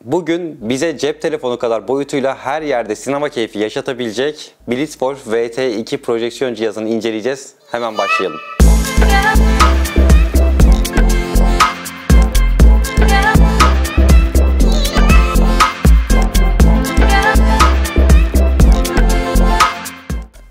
Bugün bize cep telefonu kadar boyutuyla her yerde sinema keyfi yaşatabilecek Blitzwolf VT2 projeksiyon cihazını inceleyeceğiz. Hemen başlayalım.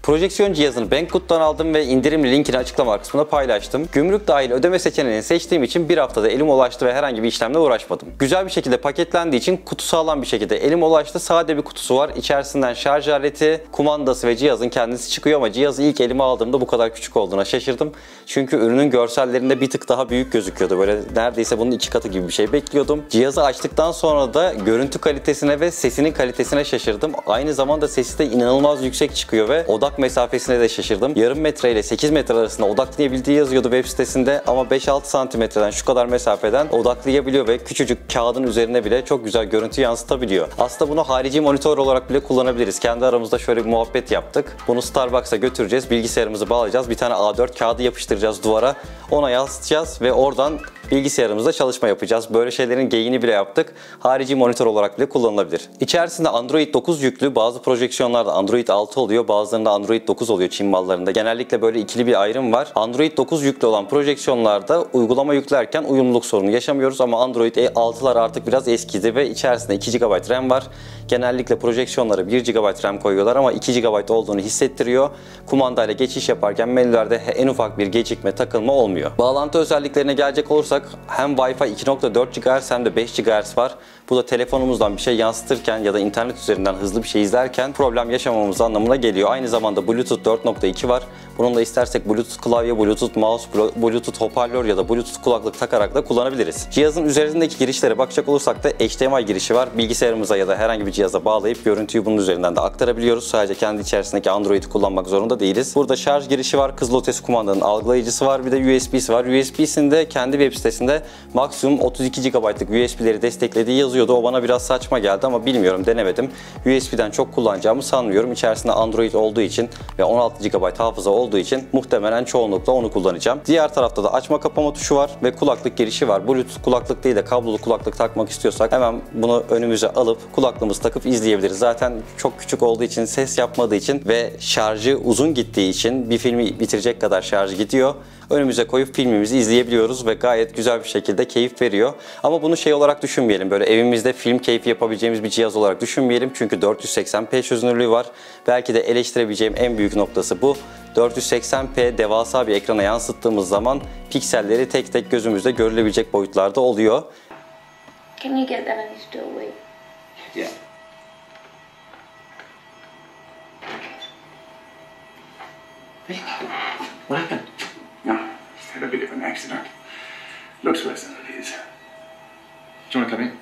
Projeksiyon cihazını Banggood'dan aldım ve indirimli linkini açıklama kısmına paylaştım. Gümrük dahil ödeme seçeneğini seçtiğim için bir haftada elime ulaştı ve herhangi bir işlemle uğraşmadım. Güzel bir şekilde paketlendiği için kutu sağlam bir şekilde elime ulaştı. Sade bir kutusu var. İçerisinden şarj aleti, kumandası ve cihazın kendisi çıkıyor ama cihazı ilk elime aldığımda bu kadar küçük olduğuna şaşırdım. Çünkü ürünün görsellerinde bir tık daha büyük gözüküyordu. Böyle neredeyse bunun 2 katı gibi bir şey bekliyordum. Cihazı açtıktan sonra da görüntü kalitesine ve sesinin kalitesine şaşırdım. Aynı zamanda sesi de inanılmaz yüksek çıkıyor ve odak mesafesine de şaşırdım. Yarım metre ile 8 metre arasında odaklayabildiği yazıyordu web sitesinde ama 5-6 santimetreden şu kadar mesafeden odaklayabiliyor ve küçücük kağıdın üzerine bile çok güzel görüntü yansıtabiliyor. Aslında bunu harici monitör olarak bile kullanabiliriz. Kendi aramızda şöyle bir muhabbet yaptık. Bunu Starbucks'a götüreceğiz, bilgisayarımızı bağlayacağız, bir tane A4 kağıdı yapıştıracağız duvara, ona yansıtacağız ve oradan bilgisayarımızda çalışma yapacağız. Böyle şeylerin geyiğini bile yaptık. Harici monitör olarak bile kullanılabilir. İçerisinde Android 9 yüklü, bazı projeksiyonlarda Android 6 oluyor, bazılarında Android 9 oluyor Çin mallarında. Genellikle böyle ikili bir ayrım var. Android 9 yüklü olan projeksiyonlarda uygulama yüklerken uyumluluk sorunu yaşamıyoruz ama Android 6'lar artık biraz eskidi ve içerisinde 2 GB RAM var. Genellikle projeksiyonlara 1 GB RAM koyuyorlar ama 2 GB olduğunu hissettiriyor. Kumandayla geçiş yaparken menülerde en ufak bir gecikme, takılma olmuyor. Bağlantı özelliklerine gelecek olursak hem Wi-Fi 2.4 GHz hem de 5 GHz var. Bu da telefonumuzdan bir şey yansıtırken ya da internet üzerinden hızlı bir şey izlerken problem yaşamamız anlamına geliyor. Aynı zamanda Bluetooth 4.2 var. Bununla istersek Bluetooth klavye, Bluetooth mouse, Bluetooth hoparlör ya da Bluetooth kulaklık takarak da kullanabiliriz. Cihazın üzerindeki girişlere bakacak olursak da HDMI girişi var. Bilgisayarımıza ya da herhangi bir cihaza bağlayıp görüntüyü bunun üzerinden de aktarabiliyoruz. Sadece kendi içerisindeki Android'i kullanmak zorunda değiliz. Burada şarj girişi var. Kızılötesi kumandanın algılayıcısı var. Bir de USB'si var. USB'sinde kendi web sitesinde maksimum 32 GB'lık USB'leri desteklediği yazıyordu. O bana biraz saçma geldi ama bilmiyorum, denemedim. USB'den çok kullanacağımı sanmıyorum. İçerisinde Android olduğu için ve 16 GB hafıza olduğu için muhtemelen çoğunlukla onu kullanacağım. Diğer tarafta da açma kapama tuşu var ve kulaklık girişi var. Bluetooth kulaklık değil de kablolu kulaklık takmak istiyorsak hemen bunu önümüze alıp kulaklığımızı takıp izleyebiliriz. Zaten çok küçük olduğu için, ses yapmadığı için ve şarjı uzun gittiği için bir filmi bitirecek kadar şarj gidiyor. Önümüze koyup filmimizi izleyebiliyoruz ve gayet güzel bir şekilde keyif veriyor. Ama bunu şey olarak düşünmeyelim, böyle evimizde film keyfi yapabileceğimiz bir cihaz olarak düşünmeyelim. Çünkü 480p çözünürlüğü var. Belki de eleştirebileceğim en büyük noktası bu. 480p devasa bir ekrana yansıttığımız zaman pikselleri tek tek gözümüzde görülebilecek boyutlarda oluyor. Can you get that and still wait? Yeah. Hey, what happened? No, just had a bit of an accident. Looks worse than it is. Do you want to come in?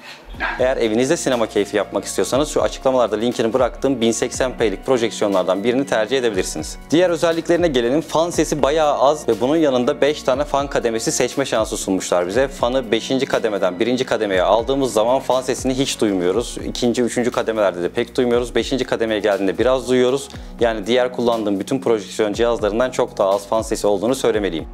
Eğer evinizde sinema keyfi yapmak istiyorsanız şu açıklamalarda linkini bıraktığım 1080p'lik projeksiyonlardan birini tercih edebilirsiniz. Diğer özelliklerine gelelim. Fan sesi bayağı az ve bunun yanında 5 tane fan kademesi seçme şansı sunmuşlar bize. Fanı 5. kademeden 1. kademeye aldığımız zaman fan sesini hiç duymuyoruz. 2. 3. kademelerde de pek duymuyoruz. 5. kademeye geldiğinde biraz duyuyoruz. Yani diğer kullandığım bütün projeksiyon cihazlarından çok daha az fan sesi olduğunu söylemeliyim.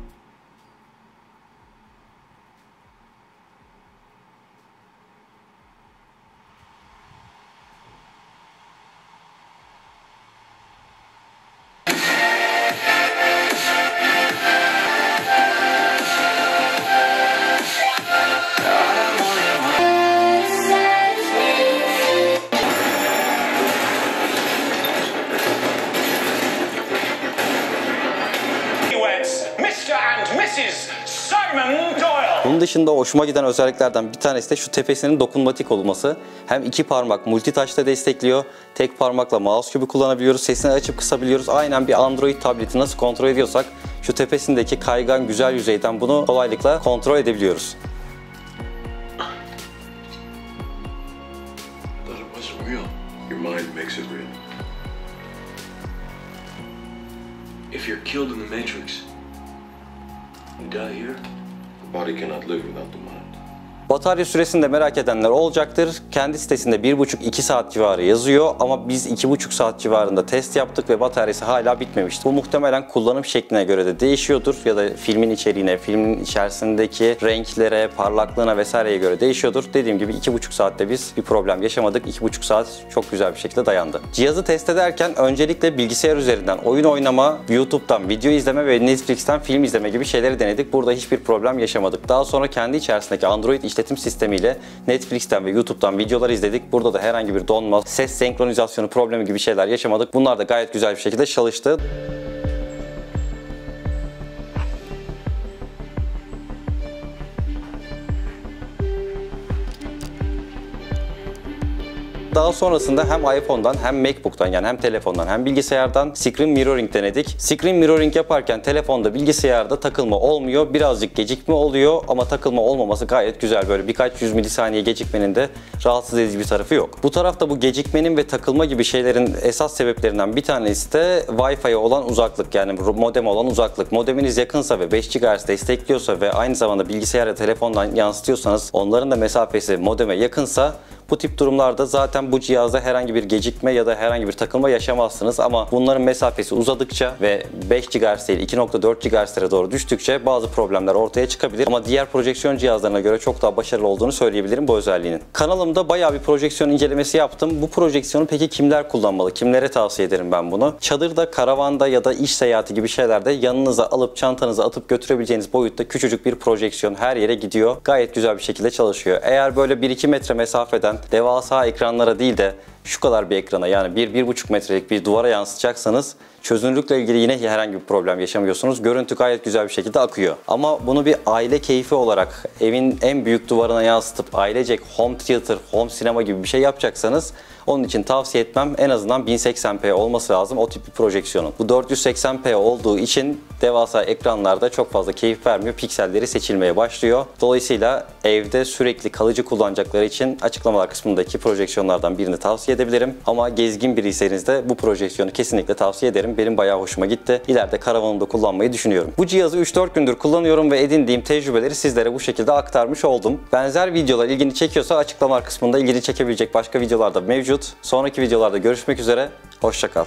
Bunun dışında hoşuma giden özelliklerden bir tanesi de şu tepesinin dokunmatik olması. Hem 2 parmak multitouch'ta destekliyor. Tek parmakla mouse gibi kullanabiliyoruz. Sesini açıp kısabiliyoruz. Aynen bir Android tableti nasıl kontrol ediyorsak şu tepesindeki kaygan güzel yüzeyden bunu kolaylıkla kontrol edebiliyoruz. Your mind makes it real. If you're killed in the Matrix, you die here. The body cannot live without the mind. Batarya süresini de merak edenler olacaktır. Kendi sitesinde 1,5-2 saat civarı yazıyor ama biz 2,5 saat civarında test yaptık ve bataryası hala bitmemişti. Bu muhtemelen kullanım şekline göre de değişiyordur ya da filmin içeriğine, filmin içerisindeki renklere, parlaklığına vesaireye göre değişiyordur. Dediğim gibi 2,5 saatte biz bir problem yaşamadık. 2,5 saat çok güzel bir şekilde dayandı. Cihazı test ederken öncelikle bilgisayar üzerinden oyun oynama, YouTube'dan video izleme ve Netflix'ten film izleme gibi şeyleri denedik. Burada hiçbir problem yaşamadık. Daha sonra kendi içerisindeki Android işletim sistemiyle Netflix'ten ve YouTube'dan videolar izledik. Burada da herhangi bir donma, ses senkronizasyonu problemi gibi şeyler yaşamadık. Bunlar da gayet güzel bir şekilde çalıştı. Daha sonrasında hem iPhone'dan hem MacBook'tan yani hem telefondan hem bilgisayardan screen mirroring denedik. Screen mirroring yaparken telefonda, bilgisayarda takılma olmuyor. Birazcık gecikme oluyor ama takılma olmaması gayet güzel. Böyle birkaç yüz milisaniye gecikmenin de rahatsız edici bir tarafı yok. Bu tarafta bu gecikmenin ve takılma gibi şeylerin esas sebeplerinden bir tanesi de Wi-Fi'ye olan uzaklık, yani modeme olan uzaklık. Modeminiz yakınsa ve 5 GHz destekliyorsa ve aynı zamanda bilgisayar ya telefondan yansıtıyorsanız onların da mesafesi modeme yakınsa bu tip durumlarda zaten bu cihazda herhangi bir gecikme ya da herhangi bir takılma yaşamazsınız ama bunların mesafesi uzadıkça ve 5 GHz değil 2.4 GHz'lere doğru düştükçe bazı problemler ortaya çıkabilir ama diğer projeksiyon cihazlarına göre çok daha başarılı olduğunu söyleyebilirim bu özelliğinin. Kanalımda bayağı bir projeksiyon incelemesi yaptım. Bu projeksiyonu peki kimler kullanmalı? Kimlere tavsiye ederim ben bunu? Çadırda, karavanda ya da iş seyahati gibi şeylerde yanınıza alıp çantanıza atıp götürebileceğiniz boyutta küçücük bir projeksiyon her yere gidiyor. Gayet güzel bir şekilde çalışıyor. Eğer böyle 1-2 metre mesafeden devasa ekranlara değil de şu kadar bir ekrana yani 1-1,5 metrelik bir duvara yansıtacaksanız çözünürlükle ilgili yine herhangi bir problem yaşamıyorsunuz. Görüntü gayet güzel bir şekilde akıyor. Ama bunu bir aile keyfi olarak evin en büyük duvarına yansıtıp ailecek home theater, home sinema gibi bir şey yapacaksanız onun için tavsiye etmem en azından 1080p olması lazım o tip bir projeksiyonun. Bu 480p olduğu için devasa ekranlarda çok fazla keyif vermiyor. Pikselleri seçilmeye başlıyor. Dolayısıyla evde sürekli kalıcı kullanacakları için açıklamalar kısmındaki projeksiyonlardan birini tavsiye edebilirim. Ama gezgin biriyseniz de bu projeksiyonu kesinlikle tavsiye ederim. Benim bayağı hoşuma gitti. İleride karavanımda kullanmayı düşünüyorum. Bu cihazı 3-4 gündür kullanıyorum ve edindiğim tecrübeleri sizlere bu şekilde aktarmış oldum. Benzer videolar ilgini çekiyorsa açıklamalar kısmında ilgini çekebilecek başka videolar da mevcut. Sonraki videolarda görüşmek üzere. Hoşça kal.